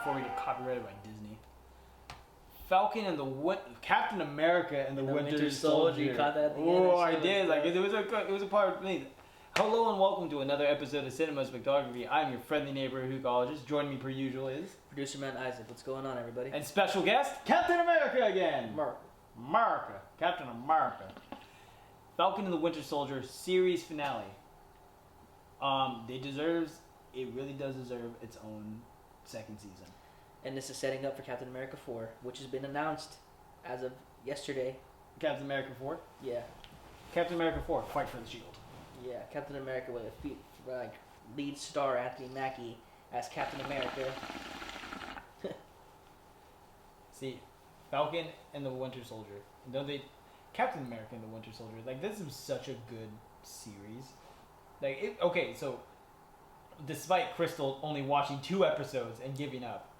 before we get copyrighted by Disney. Captain America and the Winter Soldier. You caught that at the end? Oh, I did. Like it was a part of me. Hello and welcome to another episode of Cinema Spectrography. I'm your friendly neighborhood hoologist. Joining me per usual is producer man Isaac. What's going on, everybody? And special guest Captain America again. America. Captain America. Falcon and the Winter Soldier series finale. It really does deserve its own second season. And this is setting up for Captain America 4, which has been announced as of yesterday. Captain America 4? Yeah. Captain America 4, Fight for the Shield. Yeah, Captain America with a lead star Anthony Mackie as Captain America. See, Falcon and the Winter Soldier. Captain America and the Winter Soldier. Like, this is such a good series. So despite Crystal only watching 2 episodes and giving up,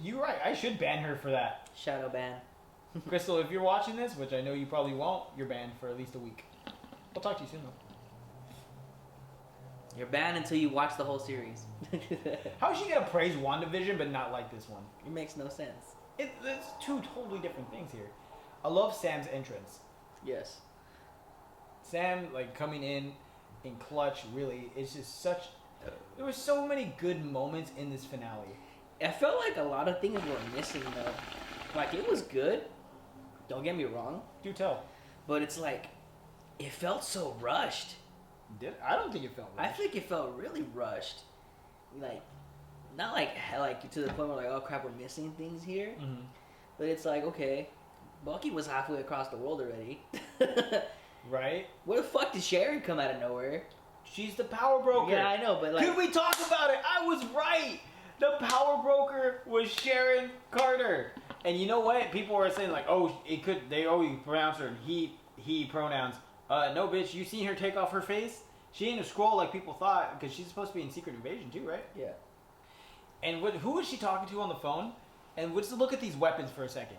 you're right, I should ban her for that. Shadow ban. Crystal, if you're watching this, which I know you probably won't, you're banned for at least a week. I'll talk to you soon, though. You're banned until you watch the whole series. How is she going to praise WandaVision but not like this one? It makes no sense. It's 2 totally different things here. I love Sam's entrance. Yes. Sam, coming in clutch, really, it's just such... There were so many good moments in this finale. I felt like a lot of things were missing, though. Like, it was good. Don't get me wrong. Do tell. But it's like, it felt so rushed. I don't think it felt rushed. I think it felt really rushed. Like, not like to the point where oh crap, we're missing things here. Mm-hmm. But it's like, okay, Bucky was halfway across the world already. Right? Where the fuck did Sharon come out of nowhere? She's the power broker. Yeah, I know, but Could we talk about it? I was right. The power broker was Sharon Carter. And you know what? People were saying you pronounce her he pronouns. No, bitch, you seen her take off her face? She ain't a Skrull like people thought, because she's supposed to be in Secret Invasion too, right? Yeah. And who was she talking to on the phone? And let's look at these weapons for a second,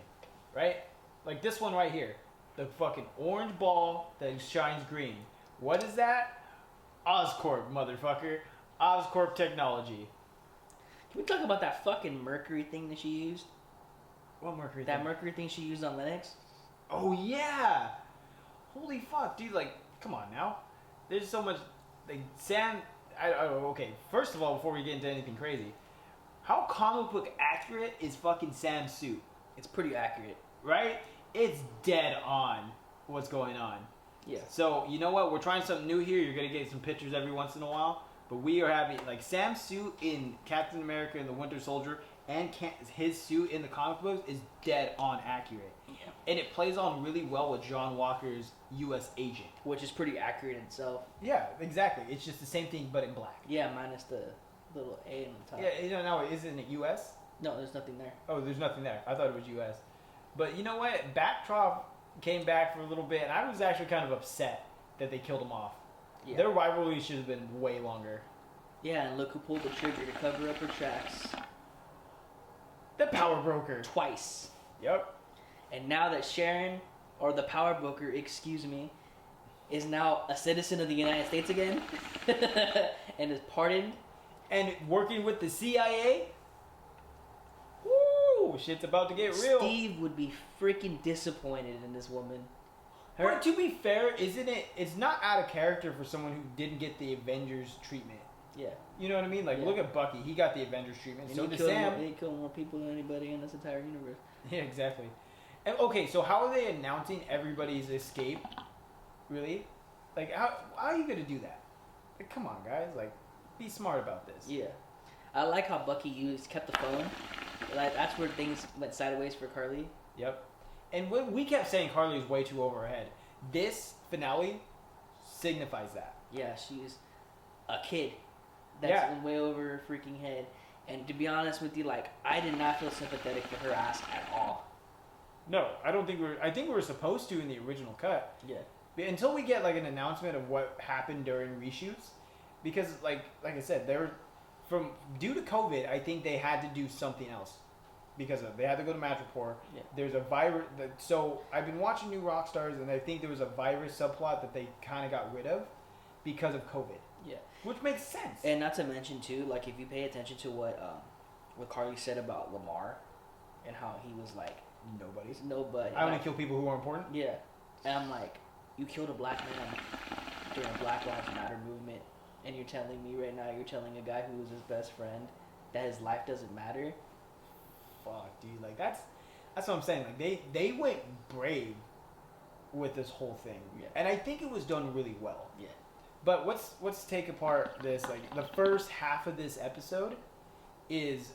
right? Like this one right here. The fucking orange ball that shines green. What is that? Oscorp, motherfucker. Oscorp technology. Can we talk about that fucking Mercury thing that she used? What Mercury thing? That Mercury thing she used on Lennox? Oh, yeah. Holy fuck, dude. Come on now. There's so much... Sam... okay, first of all, before we get into anything crazy, how comic book accurate is fucking Sam's suit? It's pretty accurate. Right? It's dead on what's going on. Yeah. So, you know what? We're trying something new here. You're going to get some pictures every once in a while. But we are having, Sam's suit in Captain America and the Winter Soldier and his suit in the comic books is dead on accurate. Yeah. And it plays on really well with John Walker's U.S. agent. Which is pretty accurate in itself. Yeah, exactly. It's just the same thing, but in black. Yeah, minus the little A on the top. Yeah, no, isn't it U.S.? No, there's nothing there. Oh, there's nothing there. I thought it was U.S. But you know what? Backdrop came back for a little bit, and I was actually kind of upset that they killed him off. Yeah. Their rivalry should have been way longer. Yeah, and look who pulled the trigger to cover up her tracks. The power broker. Twice. Yep. And now that Sharon, or the power broker, excuse me, is now a citizen of the United States again, and is pardoned, and working with the CIA, woo, shit's about to get real. Steve would be freaking disappointed in this woman. But to be fair, isn't it? It's not out of character for someone who didn't get the Avengers treatment. Yeah. You know what I mean? Look at Bucky. He got the Avengers treatment. And so did Sam. He killed more people than anybody in this entire universe. Yeah, exactly. And okay, so how are they announcing everybody's escape? Really? How are you gonna do that? Come on, guys. Be smart about this. Yeah. I like how Bucky kept the phone. That's where things went sideways for Carly. Yep. And we kept saying Carly was way too over her head. This finale signifies that. Yeah, she's a kid. That's way over her freaking head. And to be honest with you, I did not feel sympathetic for her ass at all. No, I don't think I think we were supposed to in the original cut. Yeah. But until we get an announcement of what happened during reshoots, because like I said, due to COVID, I think they had to do something else. Because they had to go to Madripoor. Yeah. There's a virus. So I've been watching New Rockstars, and I think there was a virus subplot that they kind of got rid of because of COVID. Yeah. Which makes sense. And not to mention too, if you pay attention to what what Carly said about Lamar, and how he was like Nobody's. nobody. I want to kill people who are important. Yeah, and I'm like, you killed a black man during a Black Lives Matter movement, and you're telling me right now, you're telling a guy who was his best friend that his life doesn't matter. Fuck, dude. Like that's what I'm saying. Like they went brave with this whole thing, Yeah. and I think it was done really well. Yeah. But let's take apart this. Like the first half of this episode is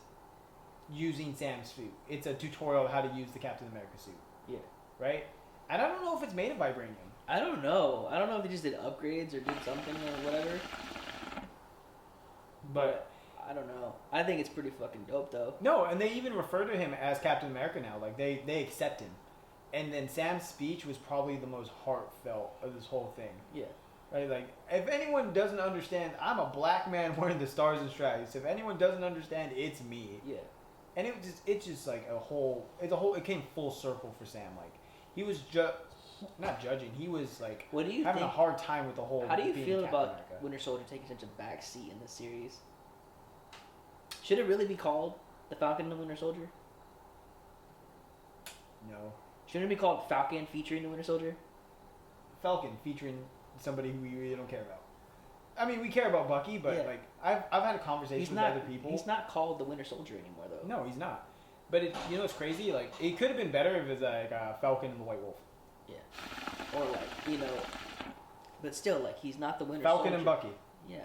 using Sam's suit. It's a tutorial of how to use the Captain America suit. Yeah. Right? And I don't know if it's made of vibranium. I don't know. I don't know if they just did upgrades or did something or whatever. But I don't know. I think it's pretty fucking dope though. no, and they even refer to him as Captain America now. Like they accept him. And then Sam's speech was probably the most heartfelt of this whole thing. Yeah. Right? Like if anyone doesn't understand, I'm a black man wearing the stars and stripes. If anyone doesn't understand, it's me. Yeah. And it's just like it came full circle for Sam. Like he was not judging. He was like What do you having think? a hard time with the whole. How do you being feel Captain about America. Winter Soldier taking such a back seat in this series? Should it really be called The Falcon and the Winter Soldier? No, Shouldn't it be called Falcon featuring the Winter Soldier? Falcon featuring somebody who we really don't care about. I mean, we care about Bucky, but Yeah. like I've had a conversation He's with not. other people. He's not called the Winter Soldier anymore, though. No, he's not. But you know what's crazy? Like it could have been better if it was like Falcon and the White Wolf. Yeah. Or like but still like he's not the Winter Falcon Soldier. and Bucky, Yeah.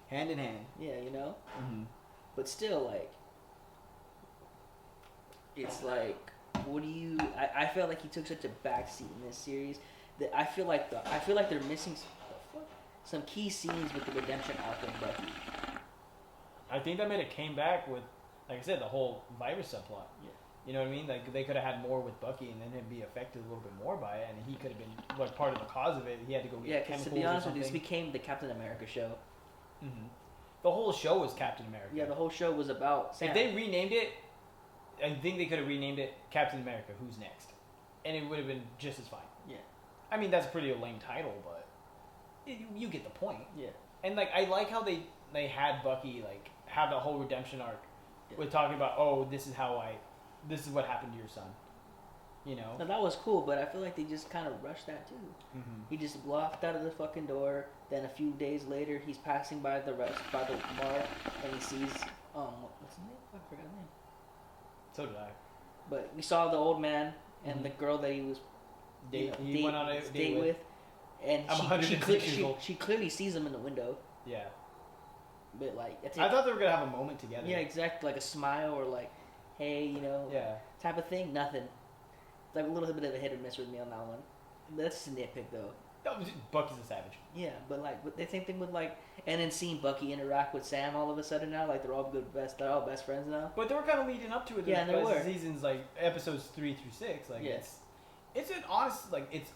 hand in hand. Yeah. Mm-hmm. But still like. It's like, what do you? I felt like he took such a backseat in this series that I feel like they're missing some key scenes with the redemption arc of Bucky. I think that it came back with, like I said, the whole virus subplot. Yeah. You know what I mean? Like they could have had more with Bucky, and then him be affected a little bit more by it, and he could have been like part of the cause of it. He had to go get Yeah, because chemicals to be honest or with you, this something. became the Captain America show. Mm-hmm. The whole show was Captain America. Yeah, the whole show was about Sam. If they renamed it, I think they could have renamed it Captain America: Who's Next, and it would have been just as fine. Yeah. I mean, that's a pretty lame title, but you get the point. Yeah. And like I like how they had Bucky like have that whole redemption arc Yeah. with talking about, oh, this is what happened to your son. You know. Now, that was cool, but I feel like they just kind of rushed that too. Mm-hmm. He just walked out of the fucking door. Then a few days later, he's passing by the bar, and he sees what's his name? I forgot his name. So did I. But we saw the old man and the girl that he was He went on a date with. and I'm 106 years old. she clearly sees him in the window. Yeah. But like, that's it. I thought they were gonna have a moment together. Yeah, exactly. Like a smile or like, hey, Yeah. type of thing. Nothing. It's like a little bit of a hit or miss with me on that one. That's a nitpick though. Bucky's a savage. Yeah, but like, but the same thing with like, and then seeing Bucky interact with Sam all of a sudden now, like they're all they're all best friends now. But they were kind of leading up to it. Yeah, the they were. Seasons like episodes 3 through 6. Like Yeah. it's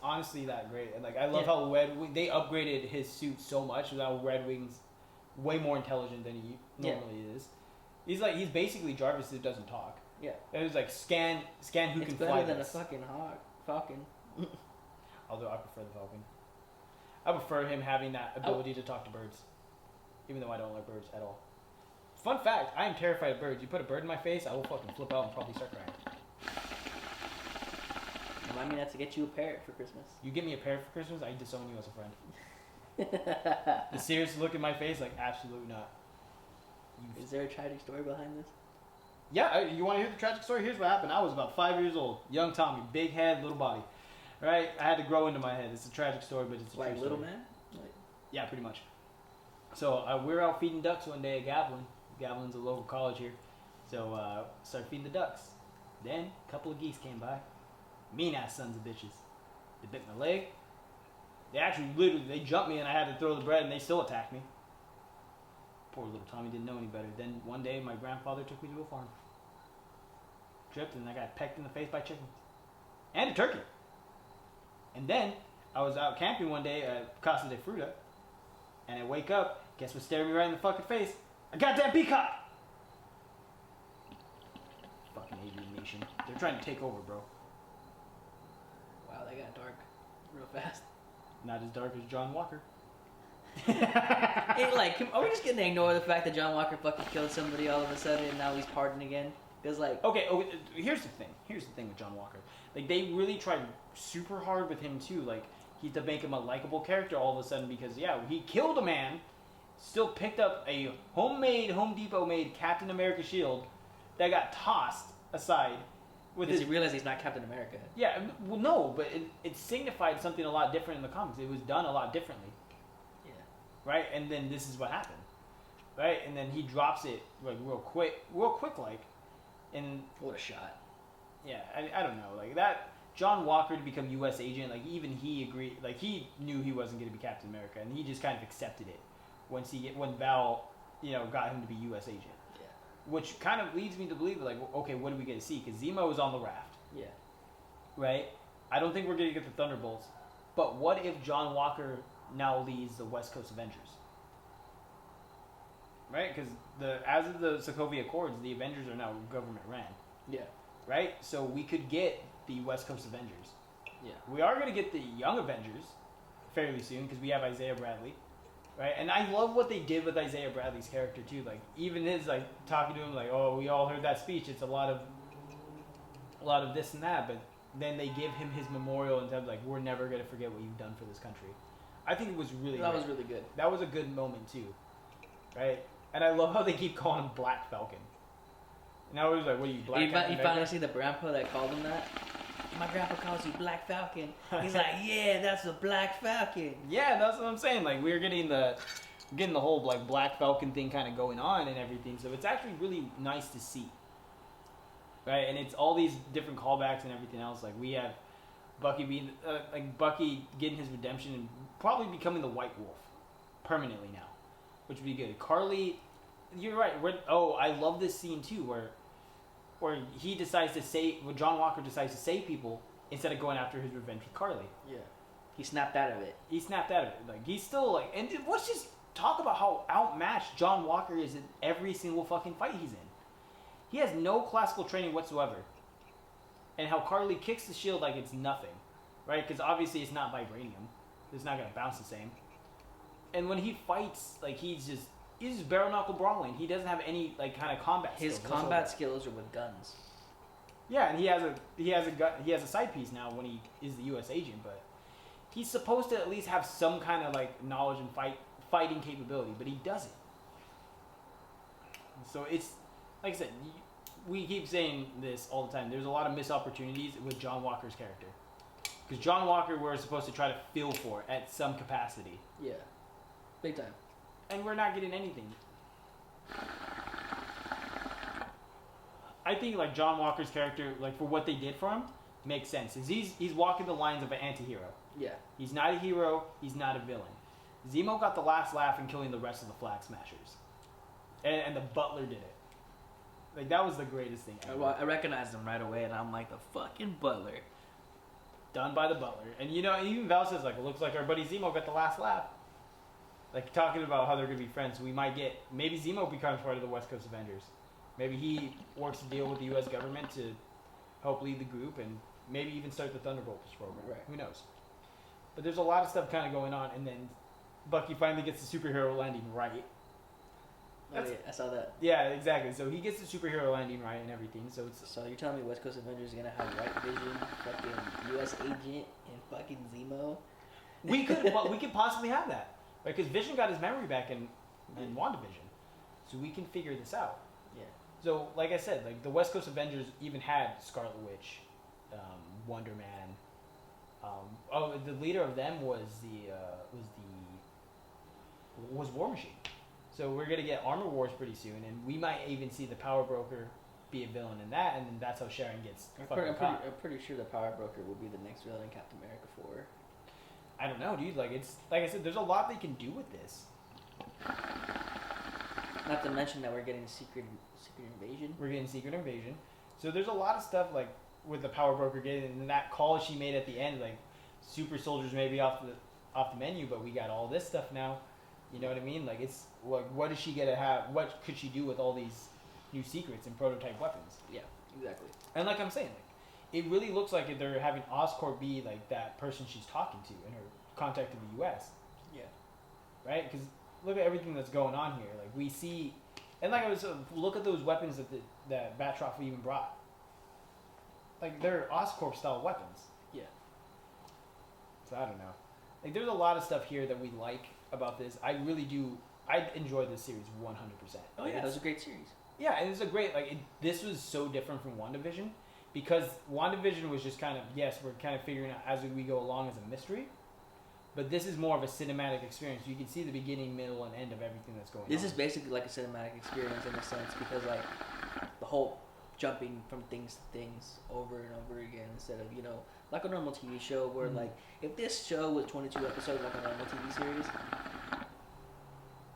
honestly that great. And like I love Yeah. how they upgraded his suit so much. Now Red Wing's way more intelligent than he normally is. He's basically Jarvis who doesn't talk. Yeah. It was like scan who It's can better fly than this. a fucking Falcon. Although I prefer the Falcon. I prefer him having that ability to talk to birds. Even though I don't like birds at all. Fun fact, I am terrified of birds. You put a bird in my face, I will fucking flip out and probably start crying. Remind me not to get you a parrot for Christmas. You get me a parrot for Christmas, I disown you as a friend. The serious look in my face, like, absolutely not. Is there a tragic story behind this? Yeah, you want to hear the tragic story? Here's what happened. I was about 5 years old. Young Tommy, big head, little body. Right? I had to grow into my head. It's a tragic story, but it's a Like true little story. man? Like, Yeah, pretty much. So we were out feeding ducks one day at Gavilan. Gavilan's a local college here. So started feeding the ducks. Then a couple of geese came by. Mean ass sons of bitches. They bit my leg. They actually they jumped me and I had to throw the bread and they still attacked me. Poor little Tommy didn't know any better. Then one day my grandfather took me to a farm. Tripped and I got pecked in the face by chickens. And a turkey. And then I was out camping one day at Casa de Fruta. And I wake up, guess what's staring me right in the fucking face? A goddamn peacock! Fucking avian nation. They're trying to take over, bro. wow, that got dark real fast. Not as dark as John Walker. Like, are we just gonna ignore the fact that John Walker fucking killed somebody all of a sudden and now he's pardoned again? Because like, okay, here's the thing. Here's the thing with John Walker. Like they really tried super hard with him too. Like to make him a likable character all of a sudden because he killed a man, still picked up a homemade Home Depot made Captain America shield that got tossed aside. Because he realized he's not Captain America. Yeah, well, no, but it signified something a lot different in the comics. It was done a lot differently. Yeah. Right, and then this is what happened. Right, and then he drops it like real quick, like, and what a shot. Yeah, I don't know, like that. John Walker to become U.S. agent, like even he agreed, like he knew he wasn't going to be Captain America, and he just kind of accepted it when Val, got him to be U.S. agent. Yeah. Which kind of leads me to believe, like, okay, what do we get to see? Because Zemo is on the raft. Yeah. Right? I don't think we're going to get the Thunderbolts, but what if John Walker now leads the West Coast Avengers? Right? Because as of the Sokovia Accords, the Avengers are now government ran. Yeah. Right? So we could get the West Coast Avengers. Yeah. We are going to get the Young Avengers fairly soon because we have Isaiah Bradley. Right? And I love what they did with Isaiah Bradley's character too. Like even his like talking to him like, "Oh, we all heard that speech. It's a lot of this and that." But then they give him his memorial and said like, "We're never going to forget what you've done for this country." I think it was really That was really good. That was a good moment too. Right? And I love how they keep calling him Black Falcon. And I was like, "What are you, Black Falcon?" You finally see the grandpa that called him that? My grandpa calls you Black Falcon. He's like, yeah, that's a Black Falcon. Yeah, that's what I'm saying. Like we're getting the whole like Black Falcon thing kind of going on and everything. So it's actually really nice to see. Right, and it's all these different callbacks and everything else. Like we have Bucky Bucky getting his redemption and probably becoming the White Wolf permanently now, which would be good. Carly, you're right. I love this scene too where he decides to John Walker decides to save people instead of going after his revenge with Carly. Yeah. He snapped out of it. Like, he's still, like... And let's just talk about how outmatched John Walker is in every single fucking fight he's in. He has no classical training whatsoever. And how Carly kicks the shield like it's nothing. Right? Because obviously it's not vibranium. It's not going to bounce the same. And when he fights, like, he's just bare knuckle brawling. He doesn't have any like kind of combat skills. His combat skills are with guns. Yeah, and he has a side piece now when he is the U.S. agent, but he's supposed to at least have some kind of like knowledge and fighting capability, but he doesn't. So it's like I said, we keep saying this all the time. There's a lot of missed opportunities with John Walker's character because John Walker we're supposed to try to feel for at some capacity. Yeah, big time. And we're not getting anything. I think like John Walker's character, like for what they did for him, makes sense. He's walking the lines of an anti-hero. Yeah. He's not a hero. He's not a villain. Zemo got the last laugh in killing the rest of the Flag Smashers, and the Butler did it. Like that was the greatest thing ever. I recognized him right away, and I'm like the fucking Butler. Done by the Butler, and even Val says like, it looks like our buddy Zemo got the last laugh. Like, talking about how they're going to be friends. We might get... Maybe Zemo becomes part of the West Coast Avengers. Maybe he works a deal with the U.S. government to help lead the group and maybe even start the Thunderbolts program. Right. Who knows? But there's a lot of stuff kind of going on, and then Bucky finally gets the superhero landing right. Yeah, I saw that. Yeah, exactly. So he gets the superhero landing right and everything. So you're telling me West Coast Avengers are going to have White Vision, fucking U.S. agent, and fucking Zemo? We could possibly have that. Because Vision got his memory back in WandaVision. So we can figure this out. Yeah. So, like I said, like the West Coast Avengers even had Scarlet Witch, Wonder Man. The leader of them was War Machine. So we're gonna get Armor Wars pretty soon, and we might even see the Power Broker be a villain in that, and then that's how Sharon gets. I'm pretty sure the Power Broker will be the next villain in Captain America 4. I don't know, dude. Like it's like I said, there's a lot they can do with this. Not to mention that we're getting Secret Invasion. We're getting Secret Invasion. So there's a lot of stuff like with the Power Broker getting and that call she made at the end, like super soldiers may be off the menu, but we got all this stuff now. You know what I mean? Like it's like what is she gonna have? What could she do with all these new secrets and prototype weapons? Yeah, exactly. And like I'm saying, like it really looks like they're having Oscorp be like that person she's talking to in her contact in the U.S. Yeah. right? Because look at everything that's going on here. Like we see, and like I was look at those weapons that Batroc even brought. Like they're Oscorp style weapons. Yeah. So I don't know. Like there's a lot of stuff here that we like about this. I really do. I enjoyed this series 100%. Oh yeah, it was a great series. Yeah, and it's a great this was so different from WandaVision because WandaVision was just kind of yes, we're kind of figuring out as we go along as a mystery. But this is more of a cinematic experience. You can see the beginning, middle, and end of everything that's going on. This is basically like a cinematic experience in a sense because like the whole jumping from things to things over and over again instead of, you know, like a normal TV show where like if this show was 22 episodes like a normal TV series,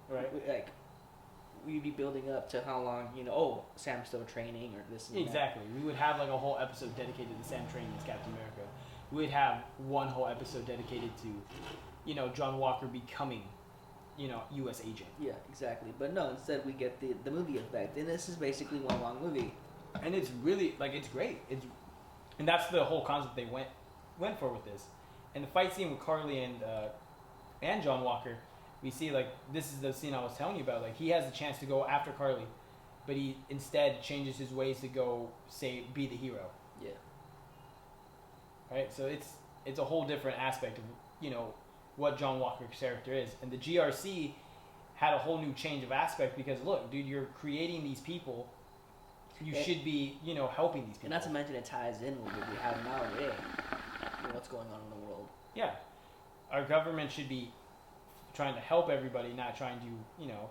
right? Like we'd be building up to how long, you know, oh, Sam's still training or this and exactly. We would have like a whole episode dedicated to Sam training as Captain America. We'd have one whole episode dedicated to, you know, John Walker becoming, you know, U.S. agent. Yeah, exactly. But no, instead we get the movie effect, and this is basically one long movie. And it's really it's great. And that's the whole concept they went for with this. And the fight scene with Carly and John Walker, we see this is the scene I was telling you about. Like he has the chance to go after Carly, but he instead changes his ways to go be the hero. Yeah. Right, so it's a whole different aspect of, you know, what John Walker's character is. And the GRC had a whole new change of aspect because, look, dude, you're creating these people. You should be, you know, helping these people. And not to mention it ties in with what we have nowadays. You know, what's going on in the world. Yeah. Our government should be trying to help everybody, not trying to, you know,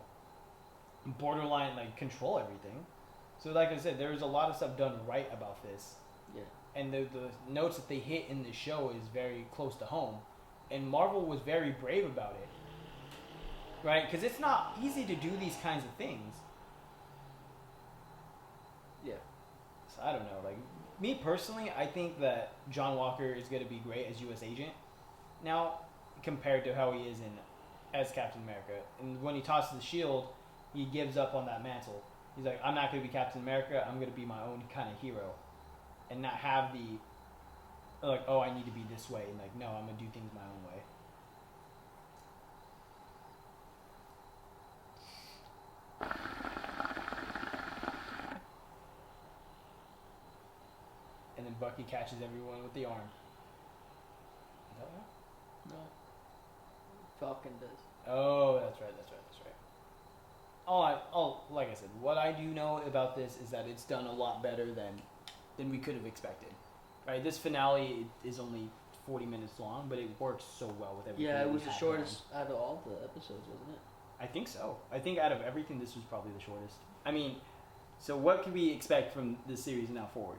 borderline, control everything. So, like I said, there's a lot of stuff done right about this. Yeah. And the notes that they hit in the show is very close to home. And Marvel was very brave about it. Right? Because it's not easy to do these kinds of things. Yeah. So I don't know. Me personally, I think that John Walker is going to be great as U.S. agent now compared to how he is as Captain America. And when he tosses the shield, he gives up on that mantle. He's like, I'm not going to be Captain America. I'm going to be my own kind of hero. And not have oh, I need to be this way. And no, I'm going to do things my own way. And then Bucky catches everyone with the arm. Is that right? No. Falcon does. Oh, that's right. Like I said, what I do know about this is that it's done a lot better than we could have expected. Right? This finale is only 40 minutes long, but it works so well with everything. Yeah, it was the shortest out of all the episodes, wasn't it? I think so. I think out of everything, this was probably the shortest. I mean, so what can we expect from this series now forward?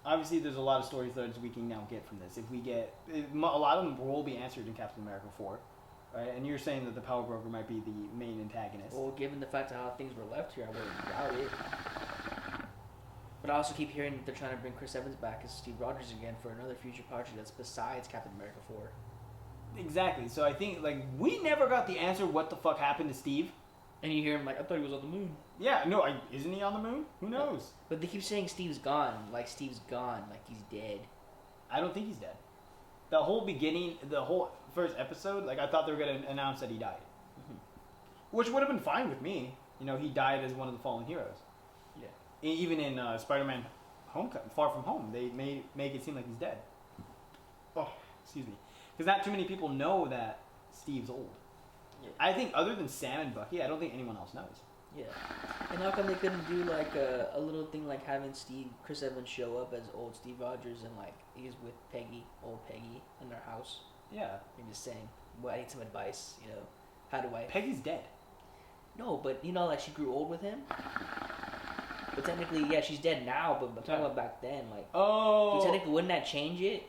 Obviously, there's a lot of story threads we can now get from this. A lot of them will be answered in Captain America 4. Right? And you're saying that the Power Broker might be the main antagonist. Well, given the fact of how things were left here, I wouldn't doubt it. But I also keep hearing that they're trying to bring Chris Evans back as Steve Rogers again for another future project that's besides Captain America 4. Exactly. So I think, we never got the answer what the fuck happened to Steve. And you hear him I thought he was on the moon. Yeah, no, isn't he on the moon? Who knows? But they keep saying Steve's gone, Steve's gone, he's dead. I don't think he's dead. The whole beginning, the whole first episode, I thought they were going to announce that he died. Mm-hmm. Which would have been fine with me. You know, he died as one of the fallen heroes. Yeah. Even in Spider-Man Far From Home, they make it seem like he's dead. Oh, excuse me. Because not too many people know that Steve's old. Yeah. I think other than Sam and Bucky, I don't think anyone else knows. Yeah. And how come they couldn't do a little thing like having Chris Evans show up as old Steve Rogers and he's with old Peggy in their house? Yeah. And just saying, well, I need some advice, how do I... Peggy's dead. No, but she grew old with him. But technically, yeah, she's dead now, but I'm talking about back then, Oh! So technically, wouldn't that change it?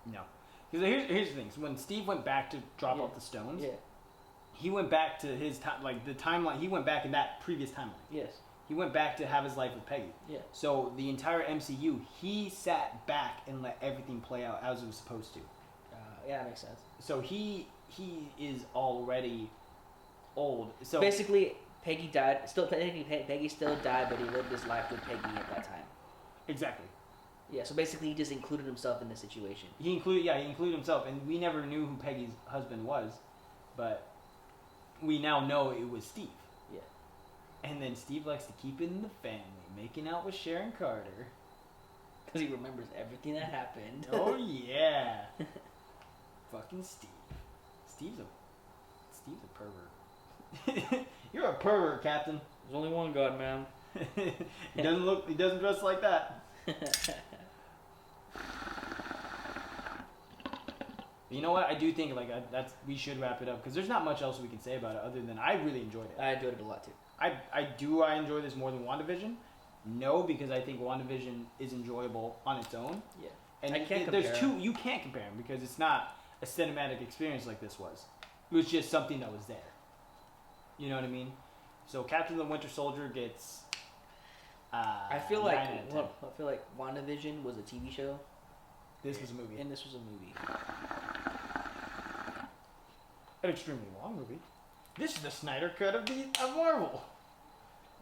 No. Because here's the thing. So when Steve went back to drop off the stones... Yeah. He went back to his time, the timeline. He went back in that previous timeline. Yes. He went back to have his life with Peggy. Yeah. So the entire MCU, he sat back and let everything play out as it was supposed to. Yeah, that makes sense. So he is already old. So basically, Peggy died. Still, technically, Peggy still died, but he lived his life with Peggy at that time. Exactly. Yeah. So basically, he just included himself in the situation. He included himself, and we never knew who Peggy's husband was, but. we now know it was Steve. Yeah. And then Steve likes to keep it in the family, making out with Sharon Carter. Because he remembers everything that happened. Oh yeah. Fucking Steve. Steve's a pervert. You're a pervert, Captain. There's only one God, man. He doesn't dress like that. You know what? I do think we should wrap it up because there's not much else we can say about it other than I really enjoyed it. I enjoyed it a lot too. I enjoy this more than WandaVision. No, because I think WandaVision is enjoyable on its own. Yeah. And I can't there's compare two. them. You can't compare them because it's not a cinematic experience like this was. It was just something that was there. You know what I mean? So Captain the Winter Soldier gets. I feel 9 like out of 10. I feel like WandaVision was a TV show. This was a movie. And this was a movie. An extremely long movie. This is the Snyder cut of Marvel.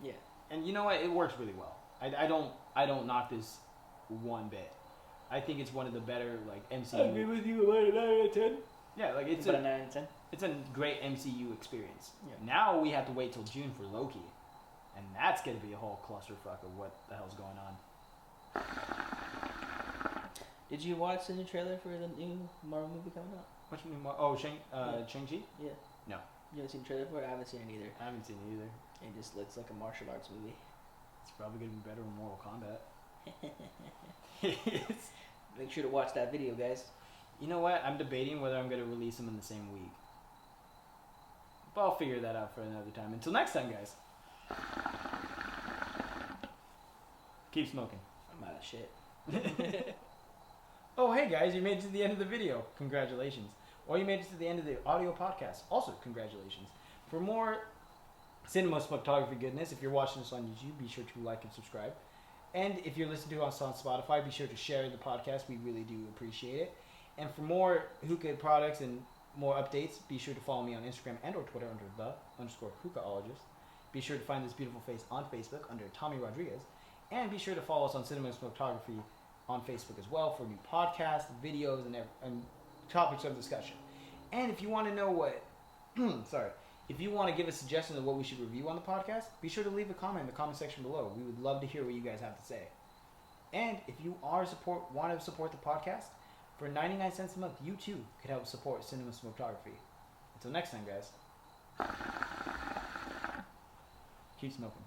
Yeah. And you know what? It works really well. I don't knock this one bit. I think it's one of the better MCU. I agree with you about a 9 out of 10. Yeah, it's about a 9 out of 10. It's a great MCU experience. Yeah. Now we have to wait till June for Loki, and that's gonna be a whole clusterfuck of what the hell's going on. Did you watch the new trailer for the new Marvel movie coming out? Which one? Oh, Shang-Chi? Yeah. No. You haven't seen the trailer for it? I haven't seen it either. I haven't seen it either. It just looks like a martial arts movie. It's probably gonna be better than Mortal Kombat. Make sure to watch that video, guys. You know what? I'm debating whether I'm gonna release them in the same week. But I'll figure that out for another time. Until next time, guys. Keep smoking. I'm out of shit. Oh, hey guys, you made it to the end of the video. Congratulations. Or you made it to the end of the audio podcast. Also, congratulations. For more cinema photography goodness, if you're watching this on YouTube, be sure to like and subscribe. And if you're listening to us on Spotify, be sure to share the podcast. We really do appreciate it. And for more hookah products and more updates, be sure to follow me on Instagram and or Twitter under _hookahologist. Be sure to find this beautiful face on Facebook under Tommy Rodriguez. And be sure to follow us on Cinema Photography on Facebook as well for new podcasts, videos, and topics of discussion. And if you want to know what, if you want to give a suggestion of what we should review on the podcast, be sure to leave a comment in the comment section below. We would love to hear what you guys have to say. And if you want to support the podcast, for 99 cents a month, you too could help support Cinema Photography. Until next time, guys. Keep smoking.